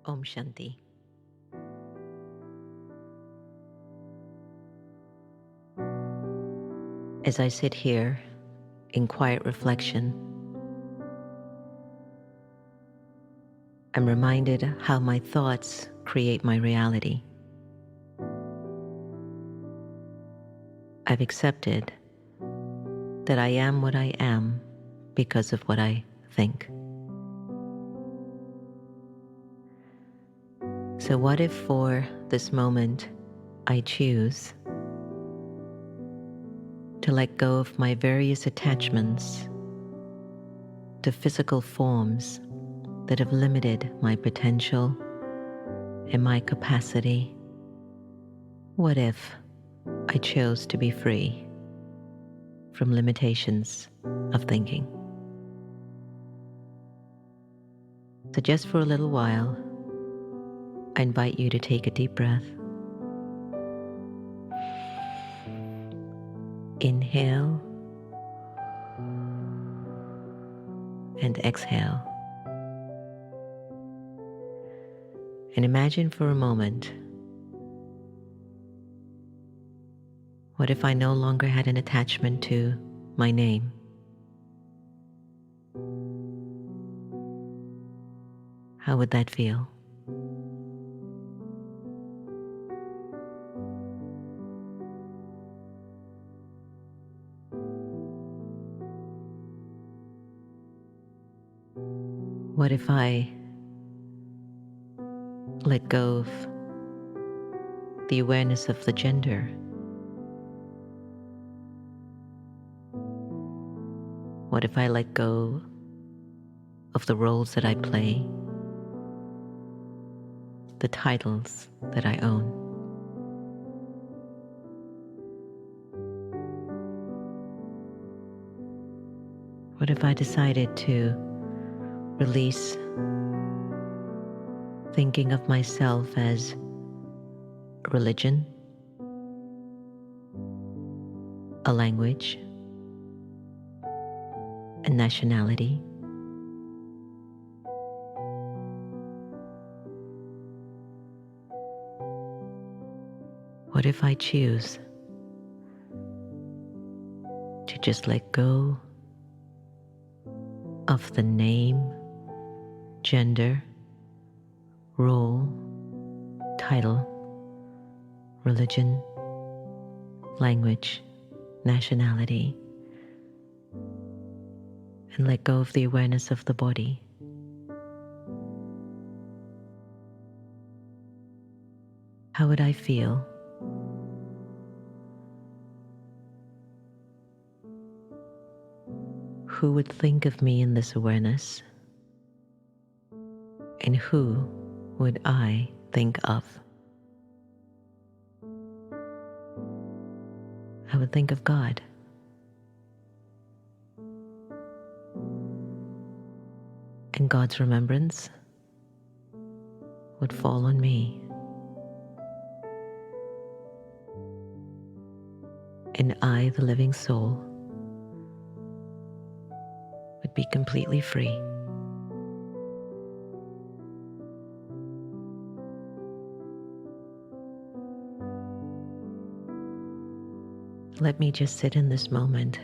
Om Shanti. As I sit here in quiet reflection, I'm reminded how my thoughts create my reality. I've accepted that I am what I am because of what I think. So what if for this moment I choose to let go of my various attachments to physical forms that have limited my potential and my capacity? What if I chose to be free from limitations of thinking? So just for a little while, I invite you to take a deep breath. Inhale and exhale. And imagine for a moment, what if I no longer had an attachment to my name? How would that feel? What if I let go of the awareness of the gender? What if I let go of the roles that I play, the titles that I own? What if I decided to release thinking of myself as a religion, a language, a nationality? What if I choose to just let go of the name, gender, role, title, religion, language, nationality, and let go of the awareness of the body? How would I feel? Who would think of me in this awareness? And who would I think of? I would think of God. And God's remembrance would fall on me. And I, the living soul, would be completely free. Let me just sit in this moment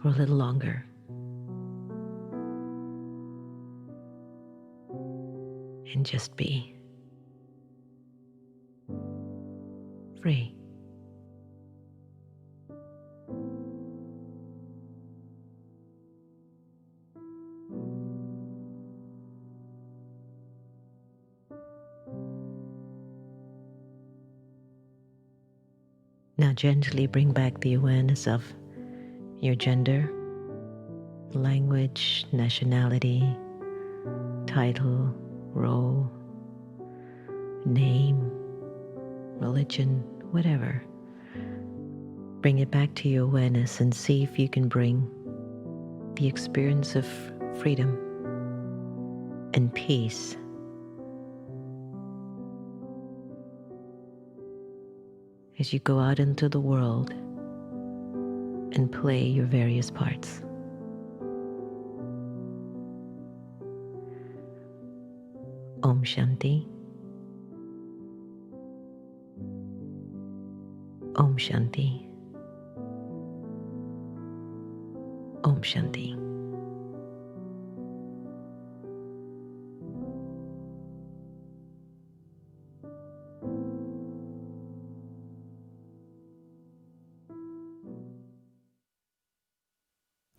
for a little longer and just be free. Now gently bring back the awareness of your gender, language, nationality, title, role, name, religion, whatever. Bring it back to your awareness and see if you can bring the experience of freedom and peace as you go out into the world and play your various parts. Om Shanti. Om Shanti. Om Shanti.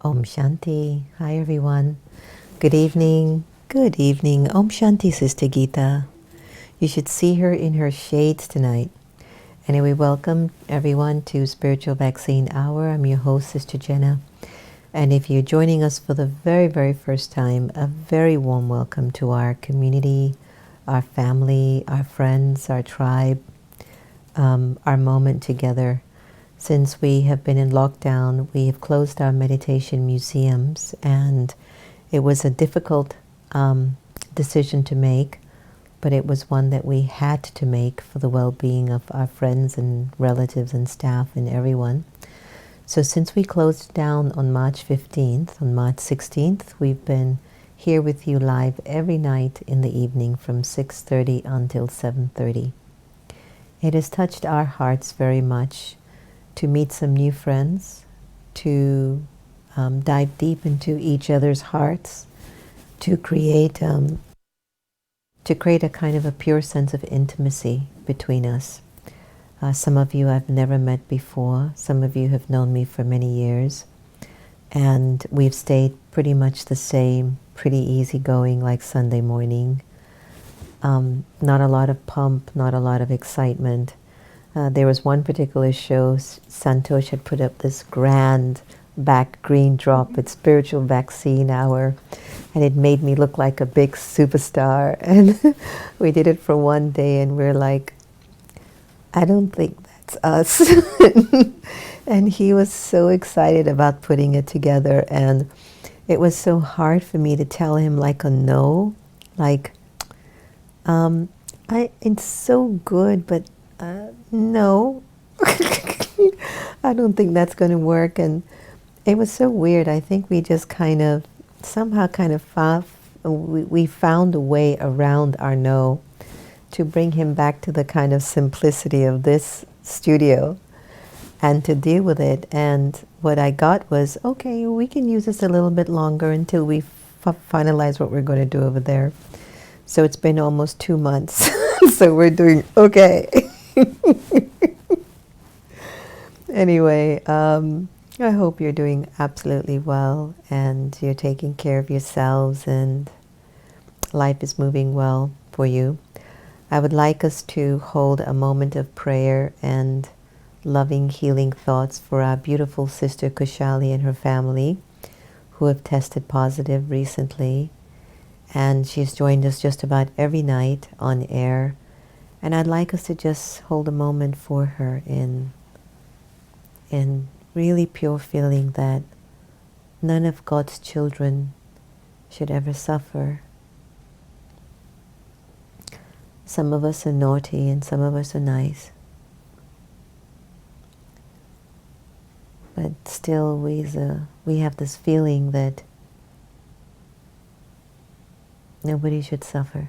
Om Shanti. Hi everyone. Good evening. Good evening. Om Shanti, Sister Gita. You should see her in her shades tonight. Anyway, welcome everyone to Spiritual Vaccine Hour. I'm your host, Sister Jenna. And if you're joining us for the very, very first time, a very warm welcome to our community, our family, our friends, our tribe, our moment together. Since we have been in lockdown, we have closed our meditation museums, and it was a difficult decision to make, but it was one that we had to make for the well-being of our friends and relatives and staff and everyone. So since we closed down on March 15th, on March 16th, we've been here with you live every night in the evening from 6:30 until 7:30. It has touched our hearts very much to meet some new friends, to dive deep into each other's hearts, to create a kind of a pure sense of intimacy between us. Some of you I've never met before. Some of you have known me for many years. And we've stayed pretty much the same, pretty easygoing like Sunday morning. Not a lot of pump, not a lot of excitement. There was one particular show, Santosh had put up this grand back green drop with Spiritual Vaccine Hour, and it made me look like a big superstar. And we did it for one day, and we're like, I don't think that's us. And he was so excited about putting it together, and it was so hard for me to tell him like a no, like, it's so good, but no, I don't think that's going to work. And it was so weird. I think we just somehow we found a way around our no to bring him back to the kind of simplicity of this studio and to deal with it. And what I got was, okay, we can use this a little bit longer until we finalize what we're going to do over there. So it's been almost 2 months. So we're doing okay. Anyway, I hope you're doing absolutely well and you're taking care of yourselves and life is moving well for you. I would like us to hold a moment of prayer and loving, healing thoughts for our beautiful sister Kushali and her family who have tested positive recently. And she's joined us just about every night on air. And I'd like us to just hold a moment for her in really pure feeling that none of God's children should ever suffer. Some of us are naughty and some of us are nice. But still we have this feeling that nobody should suffer.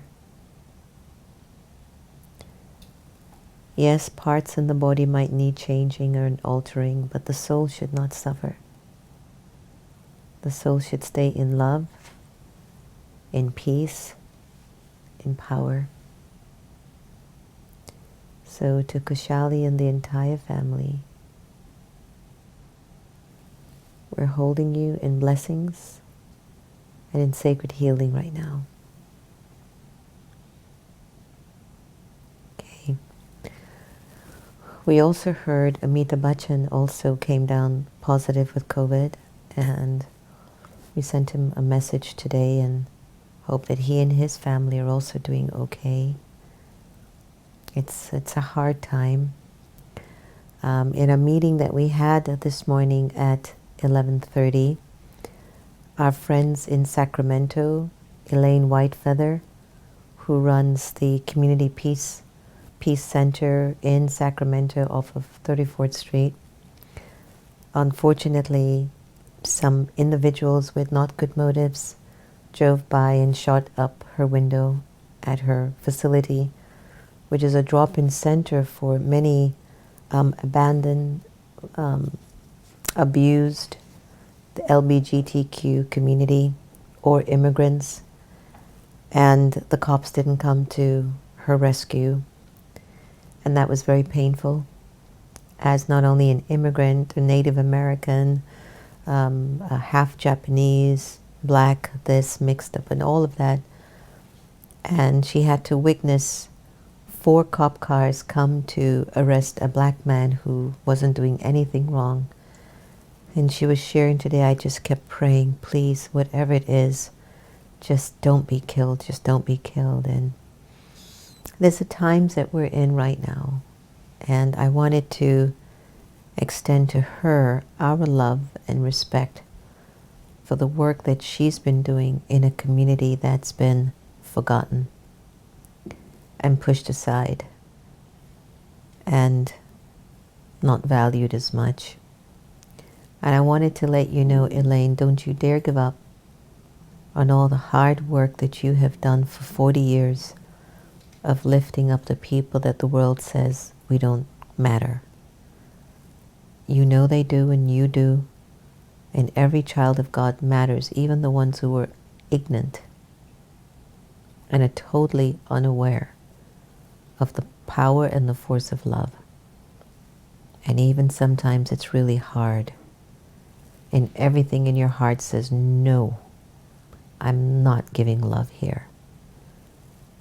Yes, parts in the body might need changing or altering, but the soul should not suffer. The soul should stay in love, in peace, in power. So to Kushali and the entire family, we're holding you in blessings and in sacred healing right now. Okay. We also heard Amitabh Bachchan also came down positive with COVID, and we sent him a message today and hope that he and his family are also doing okay. It's a hard time. In a meeting that we had this morning at 11:30, our friends in Sacramento, Elaine Whitefeather, who runs the Community Peace Center in Sacramento off of 34th Street. Unfortunately, some individuals with not good motives drove by and shot up her window at her facility, which is a drop-in center for many abandoned, abused, the LGBTQ community or immigrants. And the cops didn't come to her rescue. And that was very painful, as not only an immigrant, a Native American, a half Japanese, black, this mixed up and all of that. And she had to witness 4 cop cars come to arrest a black man who wasn't doing anything wrong. And she was sharing today, I just kept praying, please, whatever it is, just don't be killed, just don't be killed. And there's the times that we're in right now. And I wanted to extend to her our love and respect for the work that she's been doing in a community that's been forgotten and pushed aside and not valued as much. And I wanted to let you know, Elaine, don't you dare give up on all the hard work that you have done for 40 years of lifting up the people that the world says we don't matter. You know they do, and you do, and every child of God matters, even the ones who were ignorant and are totally unaware of the power and the force of love. And even sometimes it's really hard, and everything in your heart says, no, I'm not giving love here.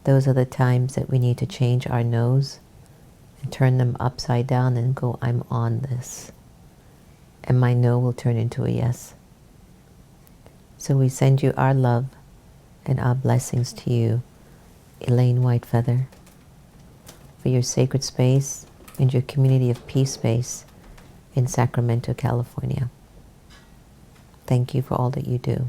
Those are the times that we need to change our no's and turn them upside down and go, I'm on this. And my no will turn into a yes. So we send you our love and our blessings to you, Elaine Whitefeather, for your sacred space and your community of peace space in Sacramento, California. Thank you for all that you do.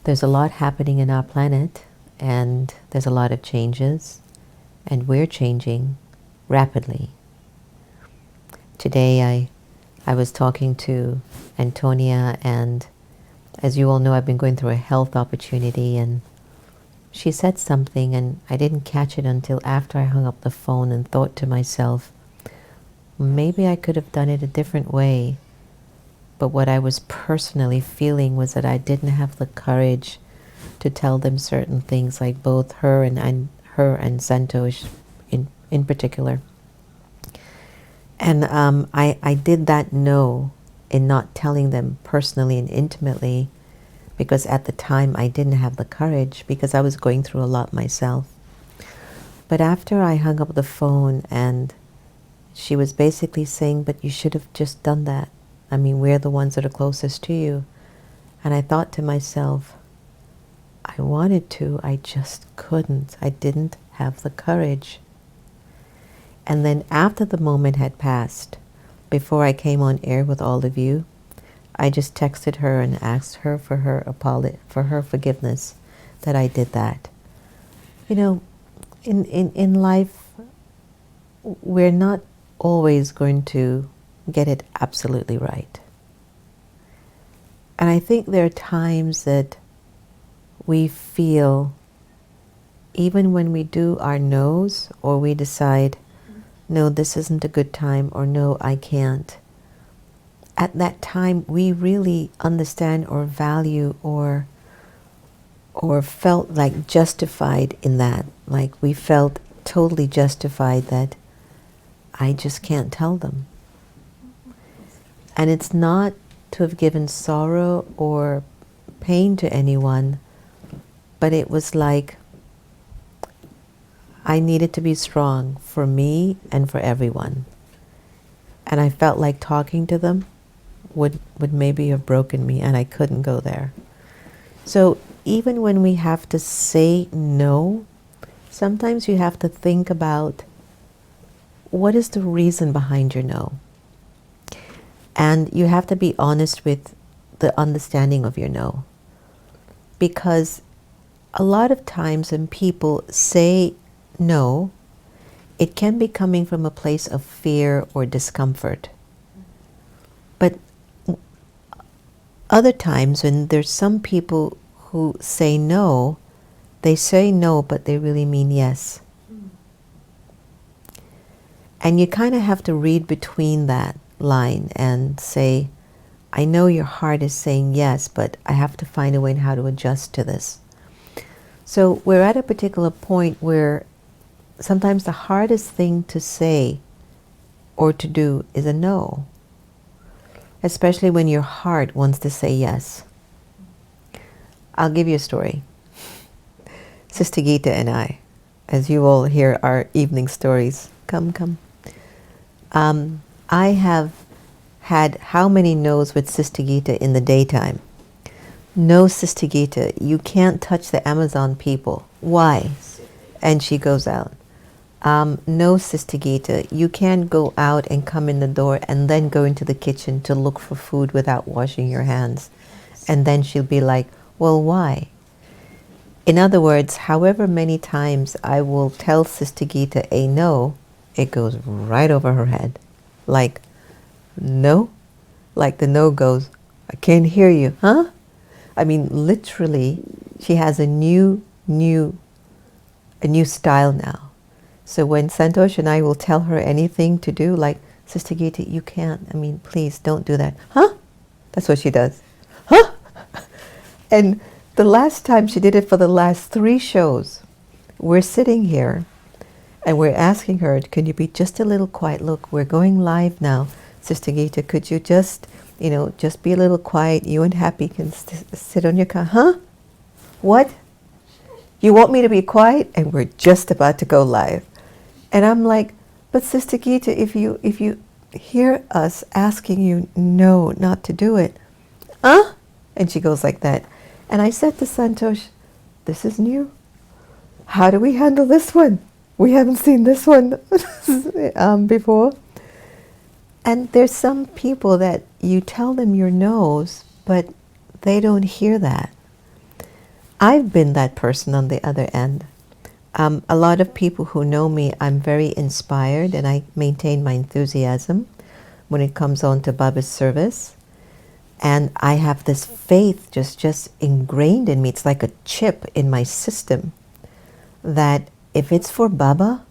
There's a lot happening in our planet, and there's a lot of changes, and we're changing rapidly. Today I was talking to Antonia, and as you all know, I've been going through a health opportunity, and she said something, and I didn't catch it until after I hung up the phone and thought to myself, maybe I could have done it a different way. But what I was personally feeling was that I didn't have the courage to tell them certain things, like both her and Santosh in particular. And I did that no in not telling them personally and intimately, because at the time I didn't have the courage, because I was going through a lot myself. But after I hung up the phone, and she was basically saying, but you should have just done that. I mean, we're the ones that are closest to you. And I thought to myself, I wanted to, I just couldn't. I didn't have the courage. And then after the moment had passed, before I came on air with all of you, I just texted her and asked her for her apology, for her forgiveness that I did that. You know, in life, we're not always going to get it absolutely right. And I think there are times that we feel, even when we do our no's, or we decide, no, this isn't a good time, or no, I can't. At that time, we really understand or value or felt like justified in that. Like we felt totally justified that I just can't tell them. And it's not to have given sorrow or pain to anyone, but it was like I needed to be strong for me and for everyone. And I felt like talking to them would maybe have broken me, and I couldn't go there. So even when we have to say no, sometimes you have to think about, what is the reason behind your no? And you have to be honest with the understanding of your no. Because a lot of times when people say no, it can be coming from a place of fear or discomfort. But other times when there's some people who say no, They say no, but they really mean yes. And you kind of have to read between that line and say, I know your heart is saying yes, but I have to find a way in how to adjust to this. So we're at a particular point where sometimes the hardest thing to say or to do is a no, especially when your heart wants to say yes. I'll give you a story. Sister Gita and I, as you all hear our evening stories, come. I have had how many no's with Sister Gita in the daytime? No, Sister Gita, you can't touch the Amazon people. Why? And she goes out. No, Sister Gita, you can't go out and come in the door and then go into the kitchen to look for food without washing your hands. And then she'll be like, well, why? In other words, however many times I will tell Sister Gita a no, it goes right over her head. Like, no? Like the no goes, I can't hear you, huh? I mean, literally, she has a new style now. So when Santosh and I will tell her anything to do, like, Sister Gita, you can't, I mean, please don't do that. Huh? That's what she does. Huh? And the last time she did it for the last 3 shows, we're sitting here and we're asking her, can you be just a little quiet? Look, we're going live now. Sister Gita, could you just, just be a little quiet? You and Happy can sit on your car. Huh? What? You want me to be quiet? And we're just about to go live. And I'm like, but Sister Gita, if you hear us asking you no, not to do it, huh? And she goes like that. And I said to Santosh, this is new. How do we handle this one? We haven't seen this one before. And there's some people that you tell them your no's, but they don't hear that. I've been that person on the other end. A lot of people who know me, I'm very inspired and I maintain my enthusiasm when it comes on to Baba's service. And I have this faith just ingrained in me. It's like a chip in my system that if it's for Baba,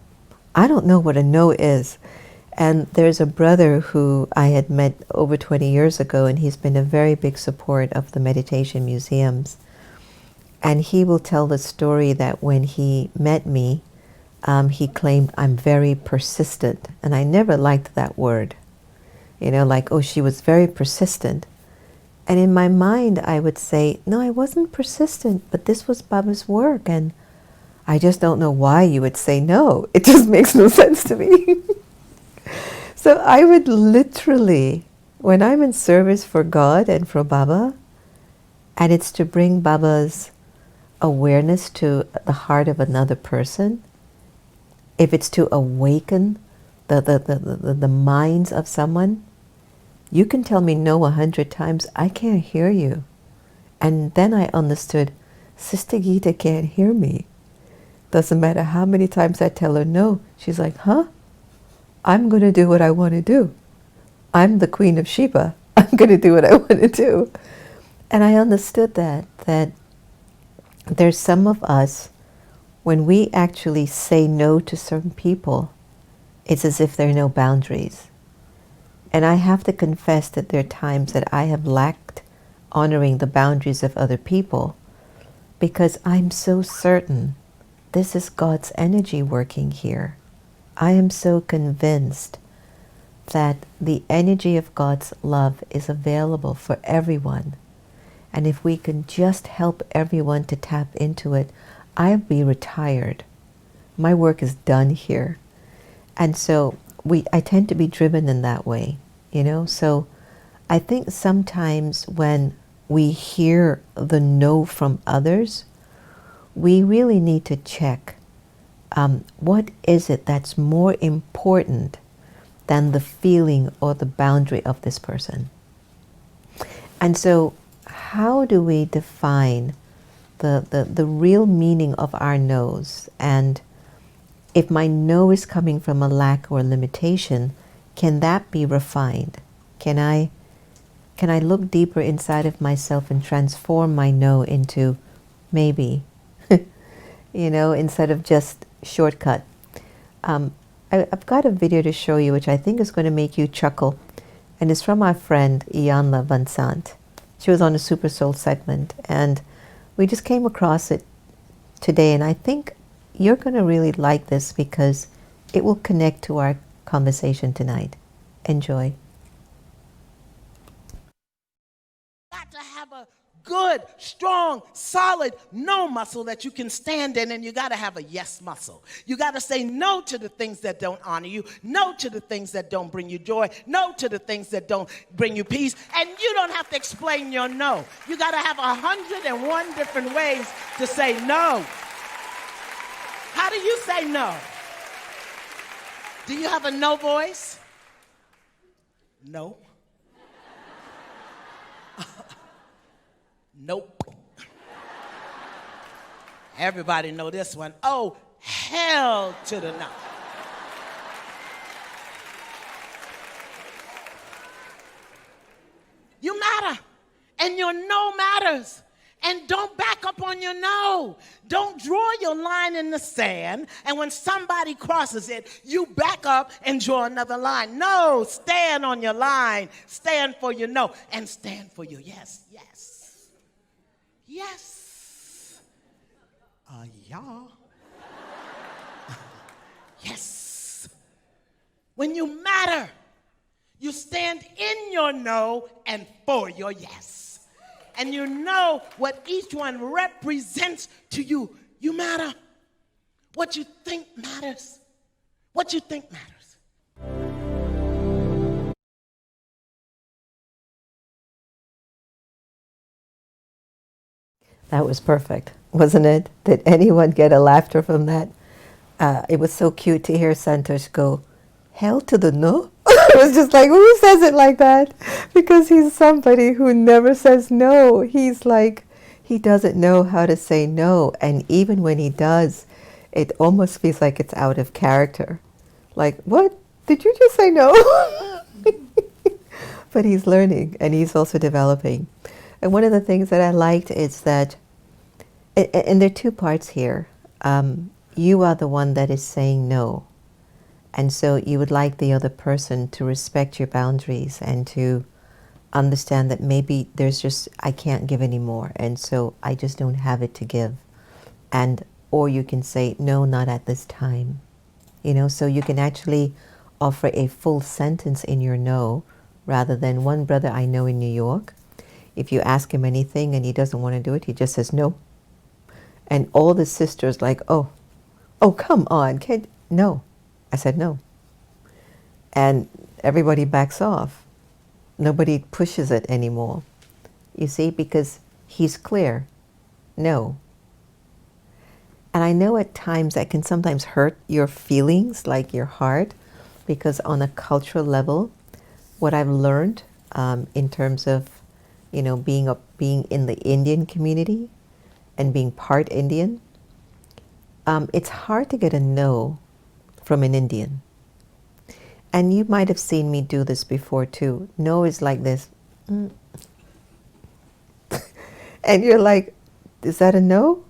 I don't know what a no is. And there's a brother who I had met over 20 years ago, and he's been a very big support of the meditation museums. And he will tell the story that when he met me, he claimed I'm very persistent. And I never liked that word. Like, oh, she was very persistent. And in my mind, I would say, no, I wasn't persistent, but this was Baba's work. And I just don't know why you would say no. It just makes no sense to me. So I would literally, when I'm in service for God and for Baba, and it's to bring Baba's awareness to the heart of another person, if it's to awaken the minds of someone, you can tell me no 100 times, I can't hear you. And then I understood, Sister Gita can't hear me. Doesn't matter how many times I tell her no, she's like, huh? I'm going to do what I want to do. I'm the Queen of Sheba. I'm going to do what I want to do. And I understood that there's some of us, when we actually say no to certain people, it's as if there are no boundaries. And I have to confess that there are times that I have lacked honoring the boundaries of other people because I'm so certain this is God's energy working here. I am so convinced that the energy of God's love is available for everyone. And if we can just help everyone to tap into it, I'll be retired. My work is done here. And so I tend to be driven in that way, So I think sometimes when we hear the no from others, we really need to check what is it that's more important than the feeling or the boundary of this person. And so how do we define the real meaning of our no's? And if my no is coming from a lack or limitation, can that be refined? Can I look deeper inside of myself and transform my no into maybe instead of just shortcut. I've got a video to show you which I think is going to make you chuckle, and it's from our friend Ianla Van Sant. She was on a Super Soul segment, and we just came across it today, and I think you're going to really like this because it will connect to our conversation tonight. Enjoy. Got to have a good, strong, solid no muscle that you can stand in, and you got to have a yes muscle. You got to say no to the things that don't honor you, no to the things that don't bring you joy, no to the things that don't bring you peace, and you don't have to explain your no. You got to have 101 different ways to say no. How do you say no? Do you have a no voice? No. Nope. Everybody know this one. Oh, hell to the no. You matter, and your no matters. And don't back up on your no. Don't draw your line in the sand, and when somebody crosses it, you back up and draw another line. No, stand on your line. Stand for your no, and stand for your yes, yes. Yes. Y'all. Yes. When you matter, you stand in your no and for your yes. And you know what each one represents to you. You matter. What you think matters. What you think matters. That was perfect, wasn't it? Did anyone get a laughter from that? It was so cute to hear Santosh go, hell to the no? It was just like, who says it like that? Because he's somebody who never says no. He's like, he doesn't know how to say no. And even when he does, it almost feels like it's out of character. Like, what? Did you just say no? But he's learning, and he's also developing. And one of the things that I liked is that, and there are two parts here. You are the one that is saying no. And so you would like the other person to respect your boundaries and to understand that maybe there's just, I can't give anymore, and so I just don't have it to give. And, or you can say, no, not at this time. So you can actually offer a full sentence in your no, rather than one brother I know in New York, if you ask him anything and he doesn't want to do it, he just says no. And all the sisters like, oh, come on, no. I said no. And everybody backs off. Nobody pushes it anymore. You see, because he's clear. No. And I know at times that can sometimes hurt your feelings, like your heart, because on a cultural level, what I've learned in terms of, being in the Indian community and being part Indian, it's hard to get a no from an Indian. And you might have seen me do this before too. No is like this. And you're like, is that a no?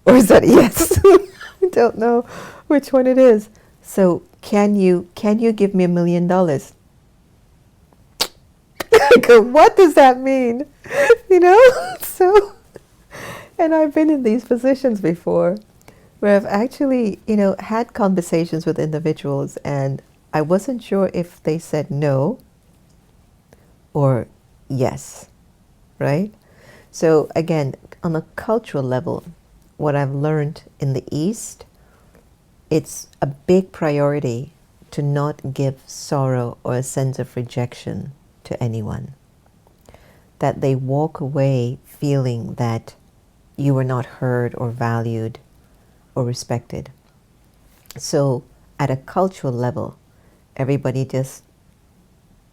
Or is that a yes? I don't know which one it is. So can you give me $1 million? I go, what does that mean? So, and I've been in these positions before where I've actually, had conversations with individuals, and I wasn't sure if they said no or yes, right? So again, on a cultural level, what I've learned in the East, it's a big priority to not give sorrow or a sense of rejection to anyone. That they walk away feeling that you were not heard or valued or respected. So at a cultural level, everybody just,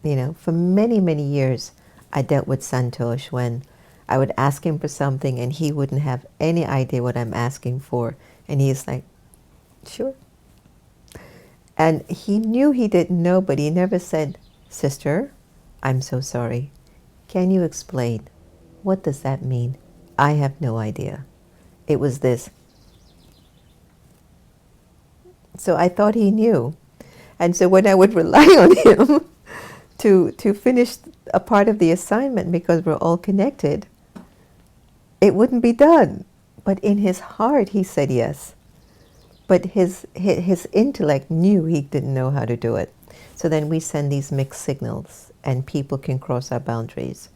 for many, many years, I dealt with Santosh when I would ask him for something and he wouldn't have any idea what I'm asking for. And he's like, sure. And he knew he didn't know, but he never said, sister, I'm so sorry. Can you explain? What does that mean? I have no idea. It was this. So I thought he knew. And so when I would rely on him to finish a part of the assignment because we're all connected, it wouldn't be done. But in his heart, he said yes. But his intellect knew he didn't know how to do it. So then we send these mixed signals and people can cross our boundaries.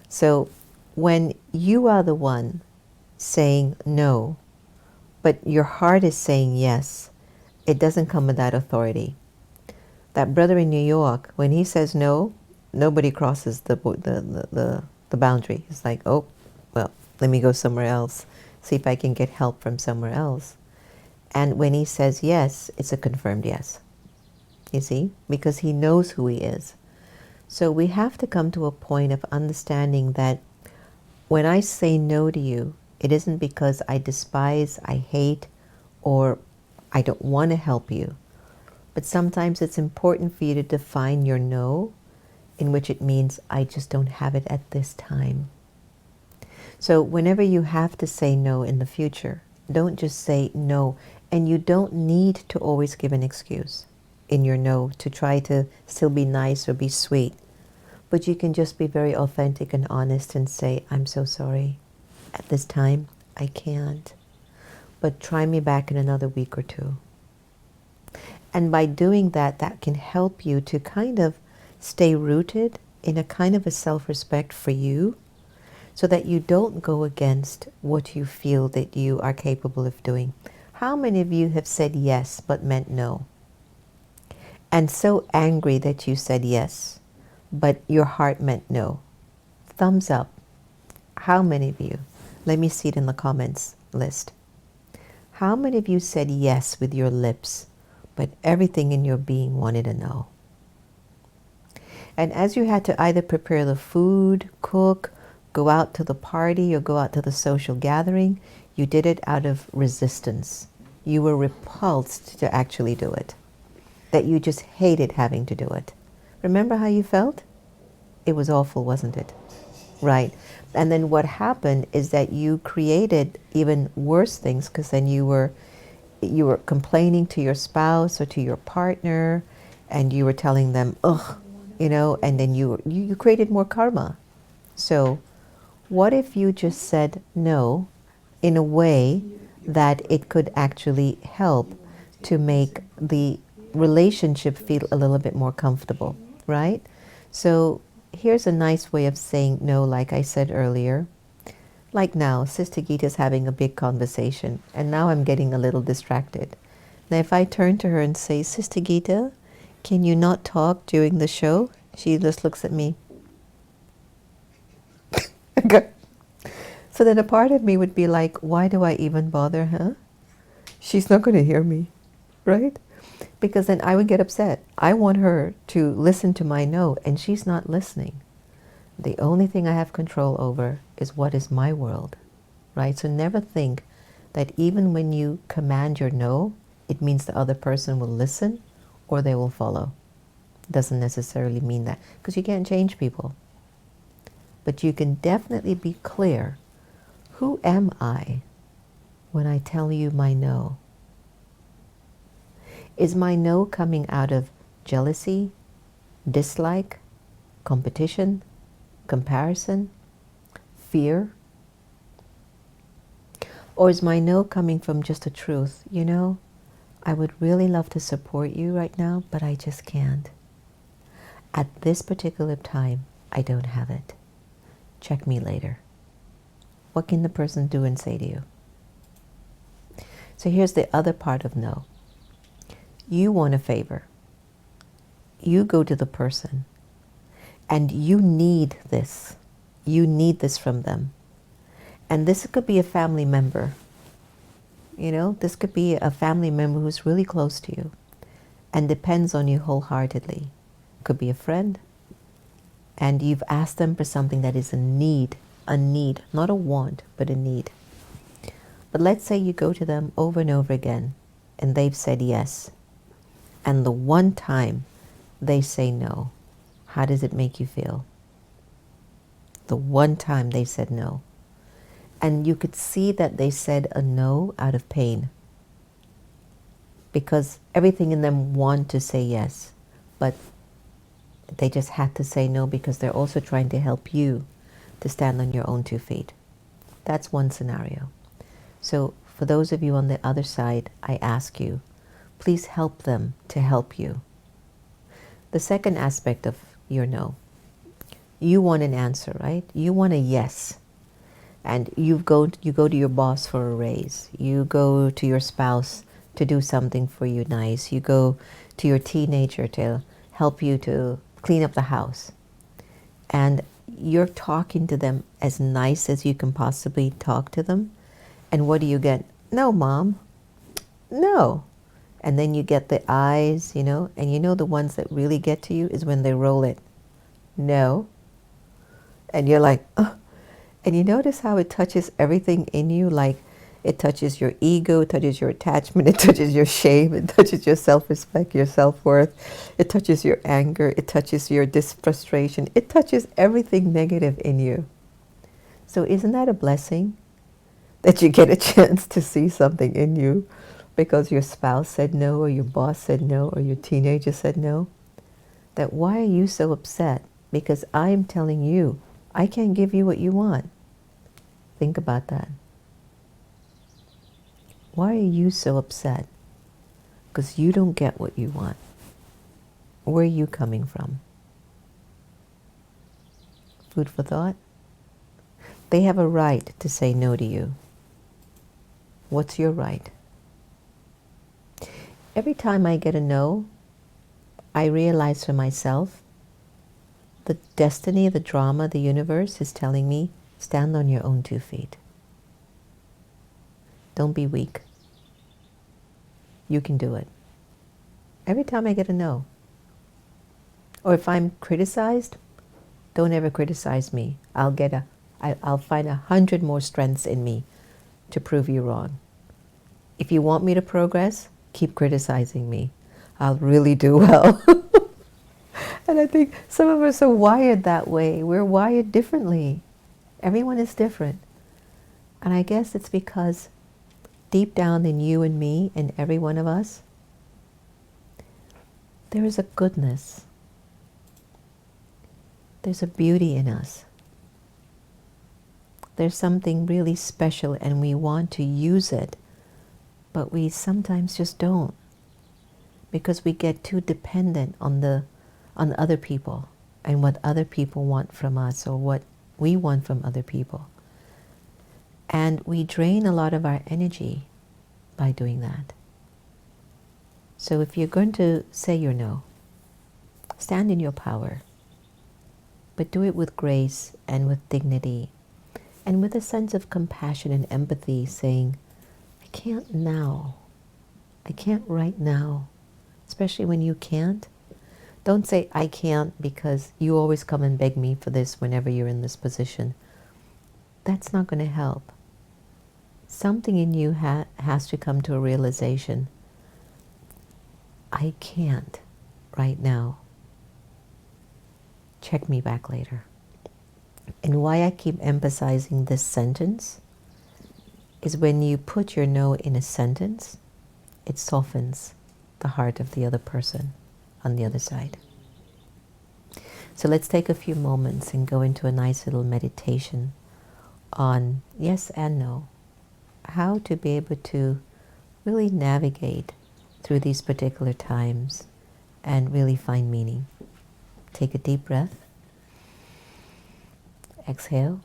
So when you are the one saying no, but your heart is saying yes, it doesn't come with that authority. That brother in New York, when he says no, nobody crosses the boundary. It's like, oh, well, let me go somewhere else, see if I can get help from somewhere else. And when he says yes, it's a confirmed yes. You see? Because he knows who he is. So we have to come to a point of understanding that when I say no to you, it isn't because I despise, I hate, or I don't want to help you. But sometimes it's important for you to define your no, in which it means I just don't have it at this time. So whenever you have to say no in the future, don't just say no. And you don't need to always give an excuse in your no to try to still be nice or be sweet. But you can just be very authentic and honest and say, I'm so sorry. At this time, I can't. But try me back in another week or two. And by doing that, that can help you to kind of stay rooted in a kind of a self-respect for you, so that you don't go against what you feel that you are capable of doing. How many of you have said yes but meant no? And so angry that you said yes, but your heart meant no? Thumbs up. How many of you? Let me see it in the comments list. How many of you said yes with your lips, but everything in your being wanted a no? And as you had to either prepare the food, cook, go out to the party, or go out to the social gathering, you did it out of resistance. You were repulsed to actually do it. That you just hated having to do it. Remember how you felt? It was awful, wasn't it? Right. And then what happened is that you created even worse things, because then you were complaining to your spouse or to your partner, and you were telling them, ugh, and then you created more karma. So what if you just said no in a way that it could actually help to make the relationship feel a little bit more comfortable, right? So here's a nice way of saying no, like I said earlier. Like now, Sister Gita's having a big conversation, and now I'm getting a little distracted. Now if I turn to her and say, Sister Gita, can you not talk during the show? She just looks at me. So then a part of me would be like, why do I even bother her? She's not going to hear me, right? Because then I would get upset. I want her to listen to my no, and she's not listening. The only thing I have control over is what is my world, right? So never think that even when you command your no, it means the other person will listen or they will follow. Doesn't necessarily mean that, because you can't change people. But you can definitely be clear. Who am I when I tell you my no? Is my no coming out of jealousy, dislike, competition, comparison, fear? Or is my no coming from just a truth? I would really love to support you right now, but I just can't. At this particular time, I don't have it. Check me later. What can the person do and say to you? So here's the other part of no. You want a favor. You go to the person and you need this. You need this from them. And this could be a family member. This could be a family member who's really close to you and depends on you wholeheartedly. Could be a friend. And you've asked them for something that is a need, not a want, but a need. But let's say you go to them over and over again and they've said yes. And the one time they say no, how does it make you feel? The one time they said no. And you could see that they said a no out of pain. because everything in them want to say yes, but they just had to say no because they're also trying to help you to stand on your own 2 feet. That's one scenario. So for those of you on the other side, I ask you, please help them to help you. The second aspect of your no, you want an answer, right? You want a yes. And you go to your boss for a raise. You go to your spouse to do something for you nice. You go to your teenager to help you to clean up the house. And you're talking to them as nice as you can possibly talk to them. And what do you get? No, Mom. No. And then you get the eyes, and the ones that really get to you is when they roll it. No. And you're like, oh. And you notice how it touches everything in you, like it touches your ego, it touches your attachment, it touches your shame, it touches your self-respect, your self-worth, it touches your anger, it touches your frustration, it touches everything negative in you. So isn't that a blessing? That you get a chance to see something in you because your spouse said no, or your boss said no, or your teenager said no? That why are you so upset? Because I'm telling you, I can't give you what you want. Think about that. Why are you so upset? Because you don't get what you want. Where are you coming from? Food for thought? They have a right to say no to you. What's your right? Every time I get a no, I realize for myself, the destiny, the drama, the universe is telling me, stand on your own 2 feet. Don't be weak. You can do it. Every time I get a no. Or if I'm criticized, don't ever criticize me. I'll find 100 more strengths in me to prove you wrong. If you want me to progress, keep criticizing me. I'll really do well. And I think some of us are wired that way. We're wired differently. Everyone is different. And I guess it's because deep down in you and me and every one of us, there is a goodness. There's a beauty in us. There's something really special and we want to use it, but we sometimes just don't because we get too dependent on other people and what other people want from us or what we want from other people. And we drain a lot of our energy by doing that. So if you're going to say your no, stand in your power, but do it with grace and with dignity and with a sense of compassion and empathy, saying, I can't now. I can't right now. Especially when you can't. Don't say, I can't, because you always come and beg me for this whenever you're in this position. That's not going to help. Something in you has to come to a realization. I can't right now. Check me back later. And why I keep emphasizing this sentence is when you put your no in a sentence, it softens the heart of the other person on the other side. So let's take a few moments and go into a nice little meditation on yes and no. How to be able to really navigate through these particular times and really find meaning. Take a deep breath. Exhale.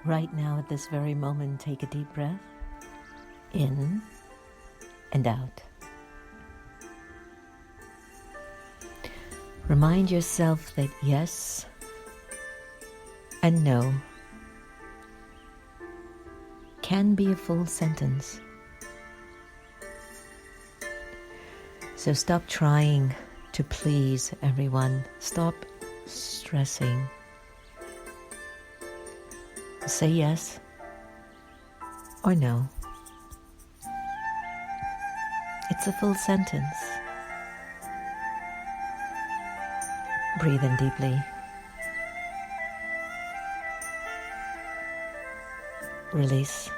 Right now, at this very moment, take a deep breath. In and out. Remind yourself that yes and no can be a full sentence. So stop trying to please everyone. Stop stressing. Say yes or no. It's It's a full sentence. Breathe in deeply. Release.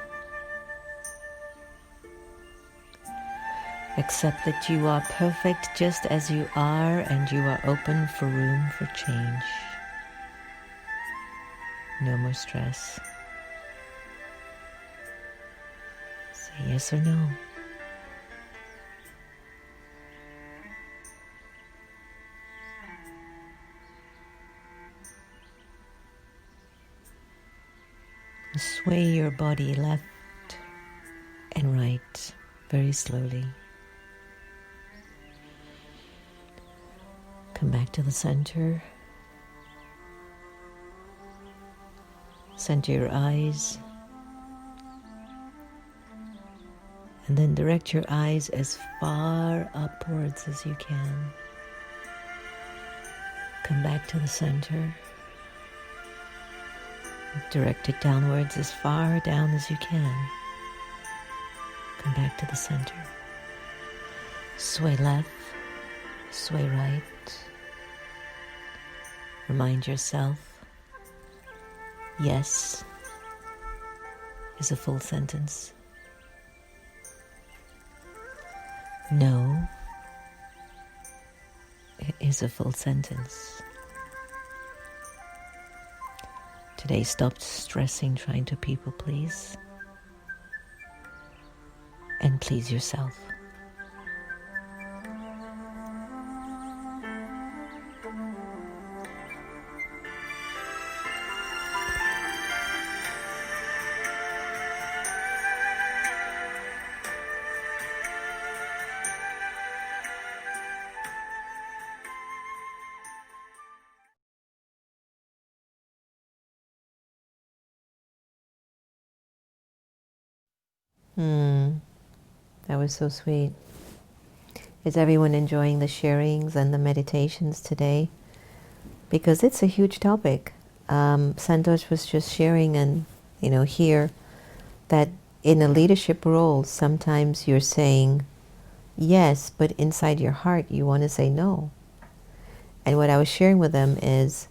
Accept that you are perfect just as you are, and you are open for room for change. No more stress. Say yes or no. Sway your body left and right very slowly. Come back to the center. Center your eyes. And then direct your eyes as far upwards as you can. Come back to the center. Direct it downwards as far down as you can. Come back to the center. Sway left, sway right. Remind yourself, yes is a full sentence. No is a full sentence. Today, stop stressing trying to people please and please yourself. That was so sweet. Is everyone enjoying the sharings and the meditations today? Because it's a huge topic. Santosh was just sharing and, here that in a leadership role, sometimes you're saying yes, but inside your heart you want to say no. And what I was sharing with them is,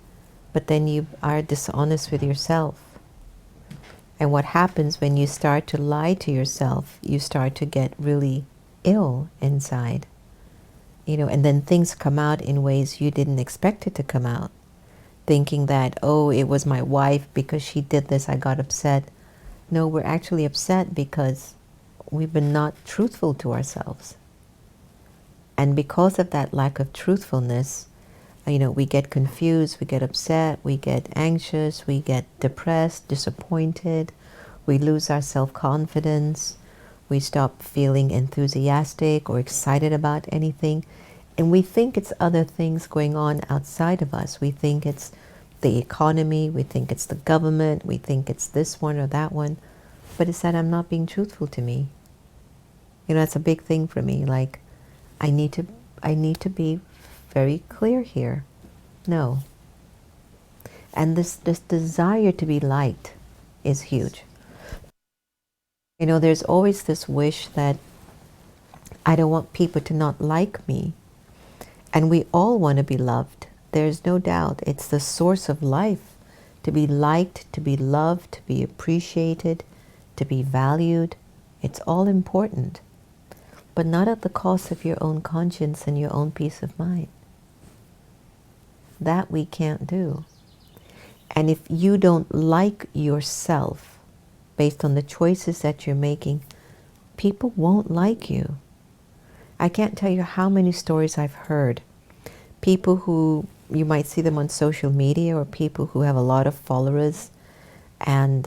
but then you are dishonest with yourself. And what happens when you start to lie to yourself, you start to get really ill inside. And then things come out in ways you didn't expect it to come out. Thinking that, oh, it was my wife, because she did this, I got upset. No, we're actually upset because we've been not truthful to ourselves. And because of that lack of truthfulness, we get confused, we get upset, we get anxious, we get depressed, disappointed, we lose our self-confidence, we stop feeling enthusiastic or excited about anything, and we think it's other things going on outside of us. We think it's the economy, we think it's the government, we think it's this one or that one, but it's that I'm not being truthful to me. That's a big thing for me, like I need to be very clear here. No. And this desire to be liked is huge. There's always this wish that I don't want people to not like me. And we all want to be loved. There's no doubt. It's the source of life. To be liked, to be loved, to be appreciated, to be valued. It's all important. But not at the cost of your own conscience and your own peace of mind. That we can't do. And if you don't like yourself based on the choices that you're making, people won't like you. I can't tell you how many stories I've heard. People who, you might see them on social media, or people who have a lot of followers, and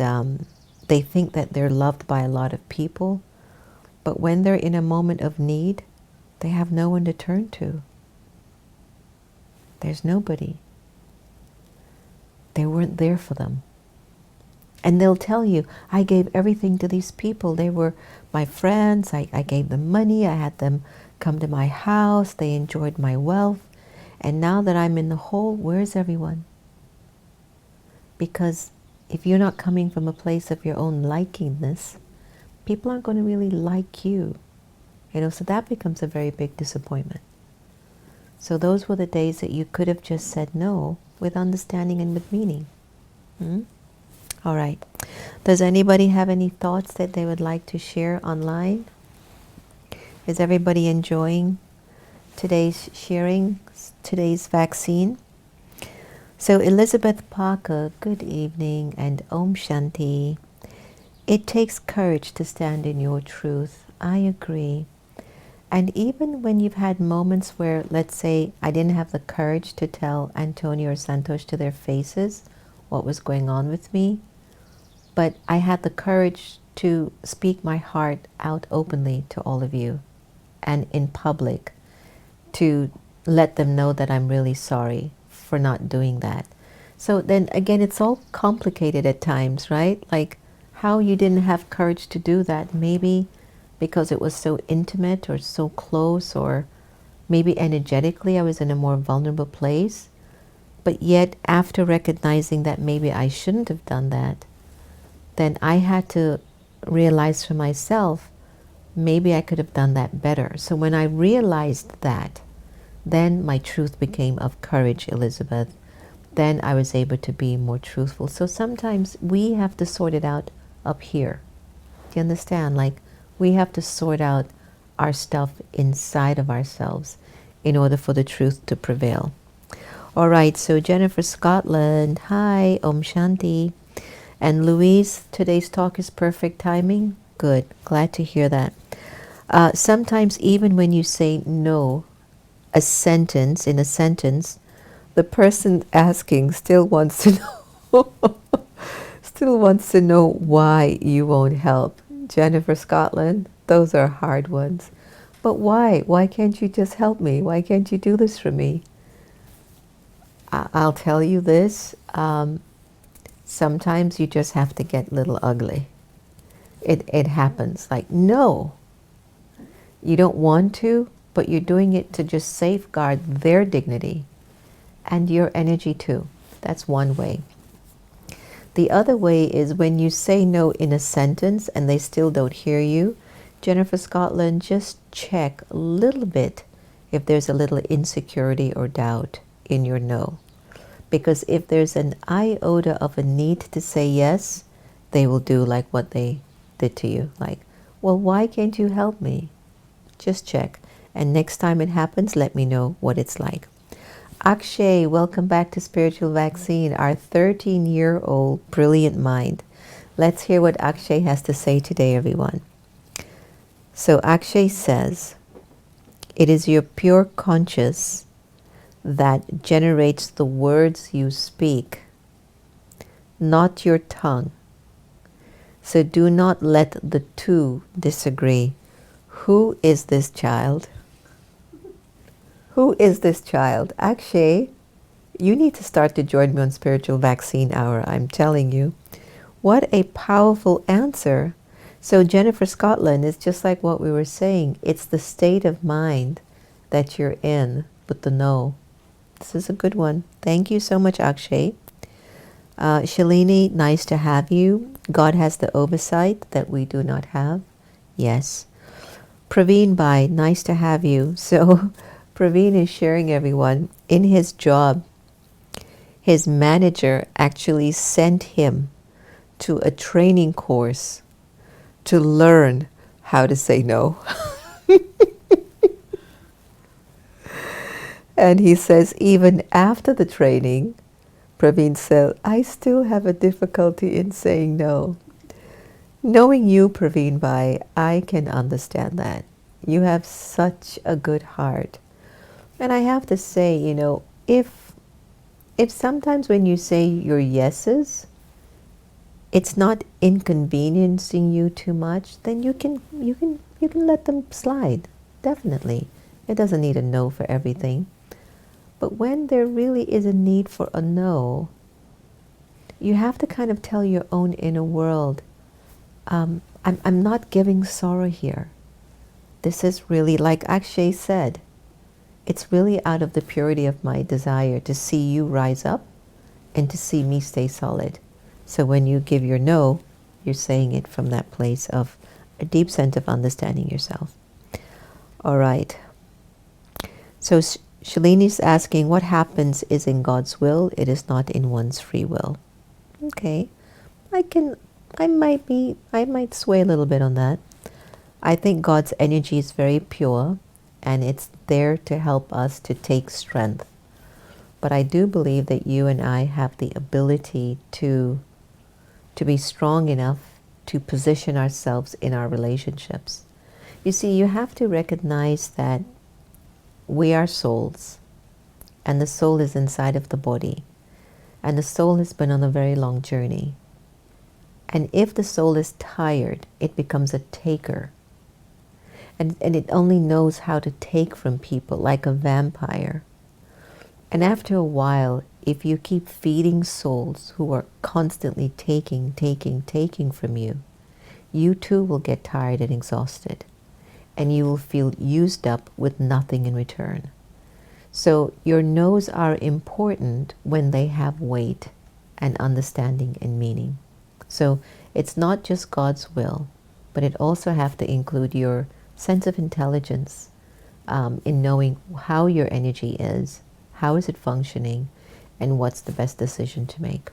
they think that they're loved by a lot of people, but when they're in a moment of need, they have no one to turn to. There's nobody. They weren't there for them. And they'll tell you, I gave everything to these people. They were my friends. I gave them money. I had them come to my house. They enjoyed my wealth. And now that I'm in the hole, where's everyone? Because if you're not coming from a place of your own likingness, people aren't going to really like you. So that becomes a very big disappointment. So those were the days that you could have just said no with understanding and with meaning. Hmm? All right. Does anybody have any thoughts that they would like to share online? Is everybody enjoying today's sharing, today's vaccine? So Elizabeth Parker, good evening, and Om Shanti. It takes courage to stand in your truth. I agree. And even when you've had moments where, let's say, I didn't have the courage to tell Antonio or Santosh to their faces what was going on with me, but I had the courage to speak my heart out openly to all of you and in public to let them know that I'm really sorry for not doing that. So then again, it's all complicated at times, right? Like how you didn't have courage to do that, maybe because it was so intimate or so close, or maybe energetically I was in a more vulnerable place. But yet after recognizing that maybe I shouldn't have done that, then I had to realize for myself, maybe I could have done that better. So when I realized that, then my truth became of courage, Elizabeth. Then I was able to be more truthful. So sometimes we have to sort it out up here. Do you understand? Like we have to sort out our stuff inside of ourselves in order for the truth to prevail. All right, so Jennifer Scotland, hi, Om Shanti. And Louise, today's talk is perfect timing. Good, glad to hear that. Sometimes even when you say no, in a sentence, the person asking still wants to know, still wants to know why you won't help. Jennifer Scotland, those are hard ones. But why? Why can't you just help me? Why can't you do this for me? I'll tell you this. Sometimes you just have to get a little ugly. It happens. Like, no, you don't want to, but you're doing it to just safeguard their dignity and your energy too. That's one way. The other way is when you say no in a sentence and they still don't hear you. Jennifer Scotland, just check a little bit if there's a little insecurity or doubt in your no. Because if there's an iota of a need to say yes, they will do like what they did to you. Like, well, why can't you help me? Just check. And next time it happens, let me know what it's like. Akshay, welcome back to Spiritual Vaccine, our 13-year-old brilliant mind. Let's hear what Akshay has to say today, everyone. So Akshay says, it is your pure conscious that generates the words you speak, not your tongue. So do not let the two disagree. Who is this child? Who is this child? Akshay, you need to start to join me on Spiritual Vaccine Hour, I'm telling you. What a powerful answer. So Jennifer Scotland is just like what we were saying. It's the state of mind that you're in with the no. This is a good one. Thank you so much, Akshay. Shalini, nice to have you. God has the oversight that we do not have. Yes. Praveen Bhai, nice to have you. So Praveen is sharing, everyone, in his job, his manager actually sent him to a training course to learn how to say no. And he says, even after the training, Praveen said, I still have a difficulty in saying no. Knowing you, Praveen Bhai, I can understand that. You have such a good heart. And I have to say, if sometimes when you say your yeses, it's not inconveniencing you too much, then you can let them slide. Definitely. It doesn't need a no for everything. But when there really is a need for a no, you have to kind of tell your own inner world, I'm not giving sorrow here. This is really, like Akshay said, it's really out of the purity of my desire to see you rise up and to see me stay solid. So when you give your no, you're saying it from that place of a deep sense of understanding yourself. All right. So Shalini is asking, what happens is in God's will, it is not in one's free will. Okay. I might sway a little bit on that. I think God's energy is very pure and it's there to help us to take strength. But I do believe that you and I have the ability to be strong enough to position ourselves in our relationships. You see, you have to recognize that we are souls, and the soul is inside of the body, and the soul has been on a very long journey. And if the soul is tired, it becomes a taker. And it only knows how to take from people like a vampire. And after a while, if you keep feeding souls who are constantly taking from you, you too will get tired and exhausted. And you will feel used up with nothing in return. So your no's are important when they have weight and understanding and meaning. So it's not just God's will, but it also have to include your sense of intelligence in knowing how your energy is, how is it functioning, and what's the best decision to make.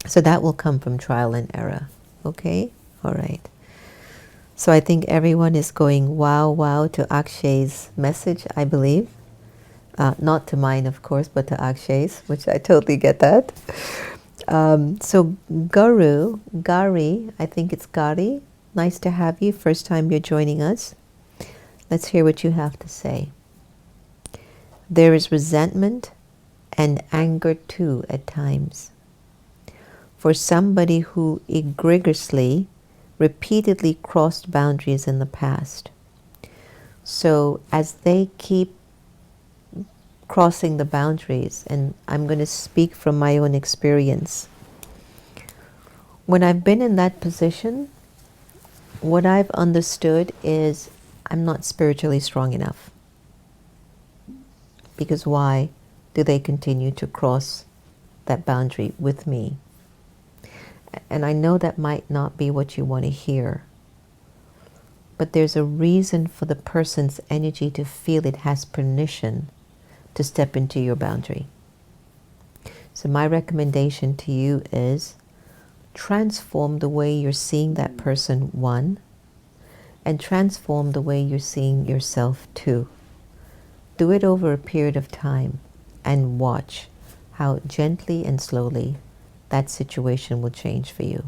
So that will come from trial and error. Okay? All right. So I think everyone is going wow, wow to Akshay's message, I believe. Not to mine, of course, but to Akshay's, which I totally get that. So Gari, I think it's Gari. Nice to have you. First time you're joining us. Let's hear what you have to say. There is resentment and anger too at times. For somebody who egregiously, repeatedly crossed boundaries in the past. So as they keep crossing the boundaries, and I'm going to speak from my own experience. When I've been in that position, what I've understood is I'm not spiritually strong enough. Because why do they continue to cross that boundary with me? And I know that might not be what you want to hear, but there's a reason for the person's energy to feel it has permission to step into your boundary. So my recommendation to you is transform the way you're seeing that person, one, and transform the way you're seeing yourself, two. Do it over a period of time and watch how gently and slowly that situation will change for you.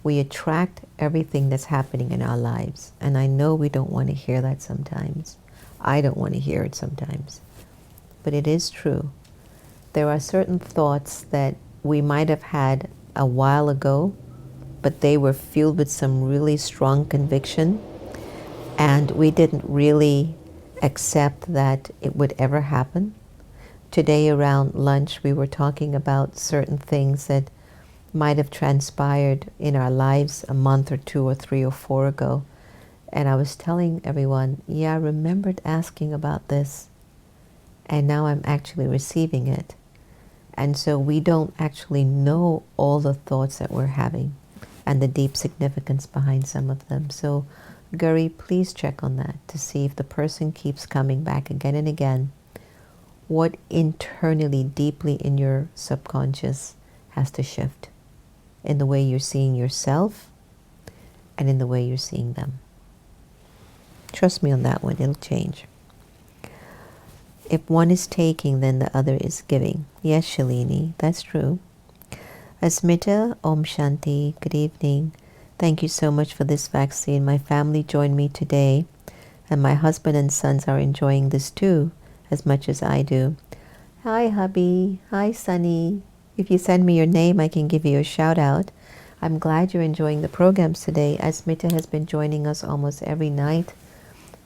We attract everything that's happening in our lives, and I know we don't want to hear that sometimes. I don't want to hear it sometimes. But it is true. There are certain thoughts that we might have had a while ago, but they were fueled with some really strong conviction, and we didn't really accept that it would ever happen. Today around lunch, we were talking about certain things that might have transpired in our lives a month or two or three or four ago. And I was telling everyone, yeah, I remembered asking about this, and now I'm actually receiving it. And so we don't actually know all the thoughts that we're having and the deep significance behind some of them. So, Guri, please check on that to see if the person keeps coming back again and again. What internally, deeply in your subconscious has to shift in the way you're seeing yourself and in the way you're seeing them. Trust me on that one, it'll change. If one is taking, then the other is giving. Yes, Shalini, that's true. Asmita, Om Shanti, good evening. Thank you so much for this vaccine. My family joined me today, and my husband and sons are enjoying this too, as much as I do. Hi, hubby. Hi, Sunny. If you send me your name, I can give you a shout out. I'm glad you're enjoying the programs today. Asmita has been joining us almost every night.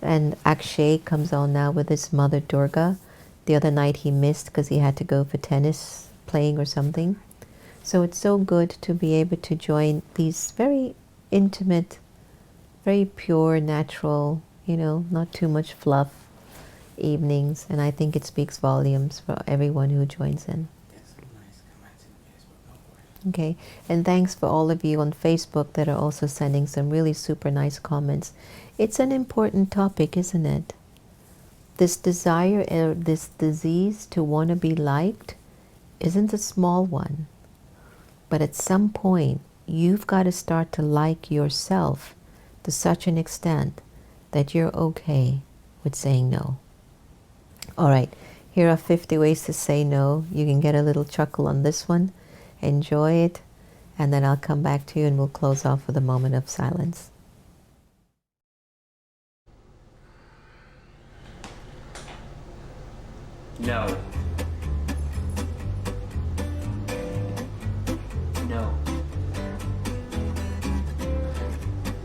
And Akshay comes on now with his mother, Durga. The other night he missed because he had to go for tennis playing or something. So it's so good to be able to join these very intimate, very pure, natural, not too much fluff evenings. And I think it speaks volumes for everyone who joins in. Okay, and thanks for all of you on Facebook that are also sending some really super nice comments. It's an important topic, isn't it? This desire, this disease to want to be liked isn't a small one. But at some point, you've got to start to like yourself to such an extent that you're okay with saying no. All right, here are 50 ways to say no. You can get a little chuckle on this one. Enjoy it, and then I'll come back to you and we'll close off with a moment of silence. No. No.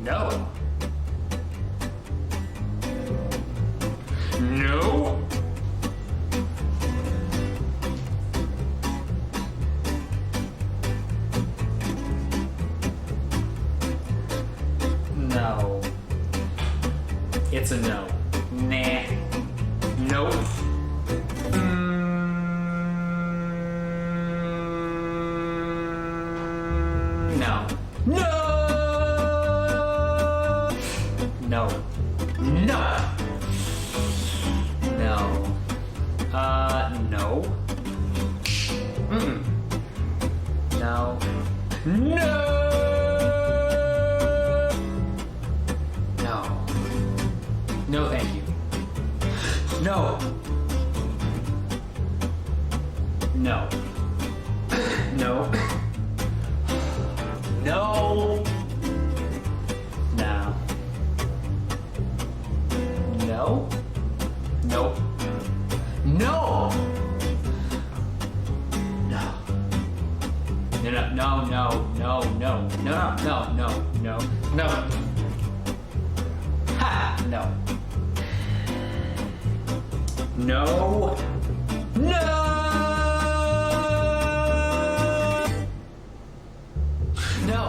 No. No. No. It's a no. Nah. Nope. No. No. No. No. No. No. Mm-mm. No. No. No. No, thank you. No. No. No. No. No. No. Nope. No. No. No, no, no, no, no, no, no, no, no, no, no. Ha! No. No. No. No.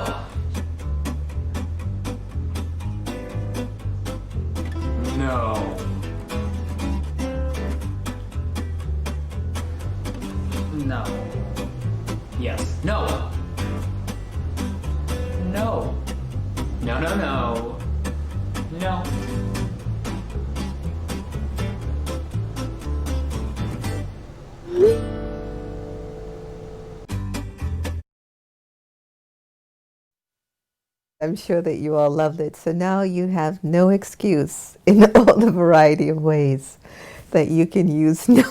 No. No. Yes. No. No. No, no, no. No. I'm sure that you all loved it. So now you have no excuse in all the variety of ways that you can use no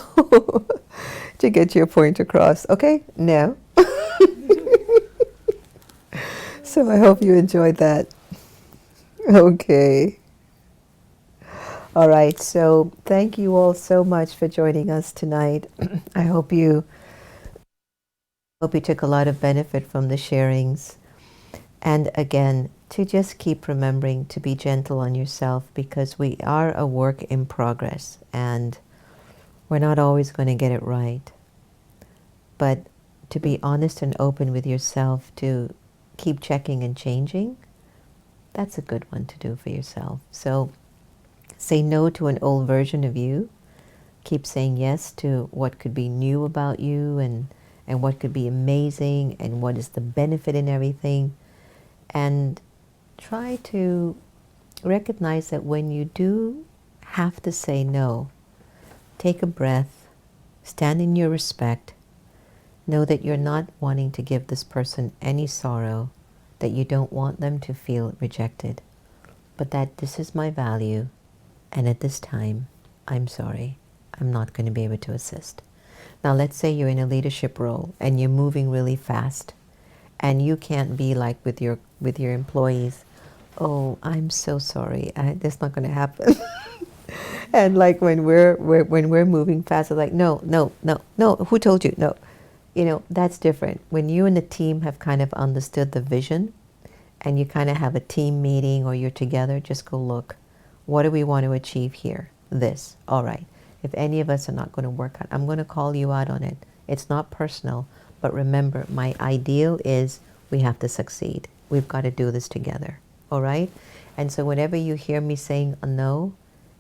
to get your point across. Okay? No. So I hope you enjoyed that. Okay. All right. So thank you all so much for joining us tonight. I hope you took a lot of benefit from the sharings. And again, to just keep remembering to be gentle on yourself, because we are a work in progress and we're not always going to get it right. But to be honest and open with yourself, to keep checking and changing, that's a good one to do for yourself. So say no to an old version of you. Keep saying yes to what could be new about you and what could be amazing and what is the benefit in everything. And try to recognize that when you do have to say no, take a breath, stand in your respect, know that you're not wanting to give this person any sorrow, that you don't want them to feel rejected, but that this is my value, and at this time, I'm sorry, I'm not going to be able to assist. Now let's say you're in a leadership role and you're moving really fast, and you can't be like with your employees, oh, I'm so sorry, that's not going to happen. And like when we're moving fast, it's like, no, no, no, no, who told you? No. You know, that's different. When you and the team have kind of understood the vision and you kind of have a team meeting or you're together, just go, look, what do we want to achieve here? This. All right. If any of us are not going to work out, I'm going to call you out on it. It's not personal, but remember, my ideal is we have to succeed. We've got to do this together. All right? And so whenever you hear me saying a no,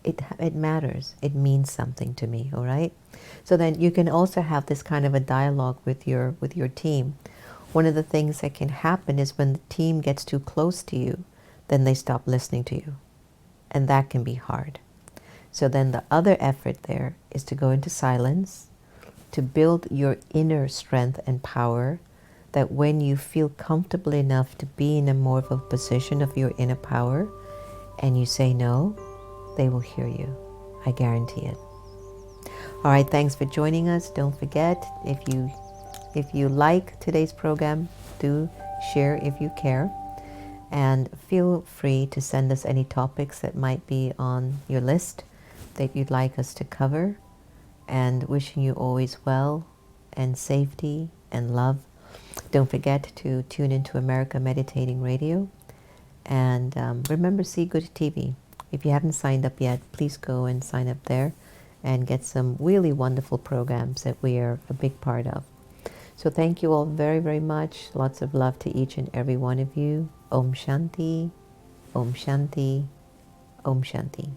it matters. It means something to me. All right? So then you can also have this kind of a dialogue with your team. One of the things that can happen is when the team gets too close to you, then they stop listening to you. And that can be hard. So then the other effort there is to go into silence, to build your inner strength and power, that when you feel comfortable enough to be in a more of a position of your inner power, and you say no, they will hear you. I guarantee it. All right, thanks for joining us. Don't forget, if you like today's program, do share if you care. And feel free to send us any topics that might be on your list that you'd like us to cover. And wishing you always well and safety and love. Don't forget to tune into America Meditating Radio. And remember, See Good TV. If you haven't signed up yet, please go and sign up there and get some really wonderful programs that we are a big part of. So thank you all very, very much. Lots of love to each and every one of you. Om Shanti, Om Shanti, Om Shanti.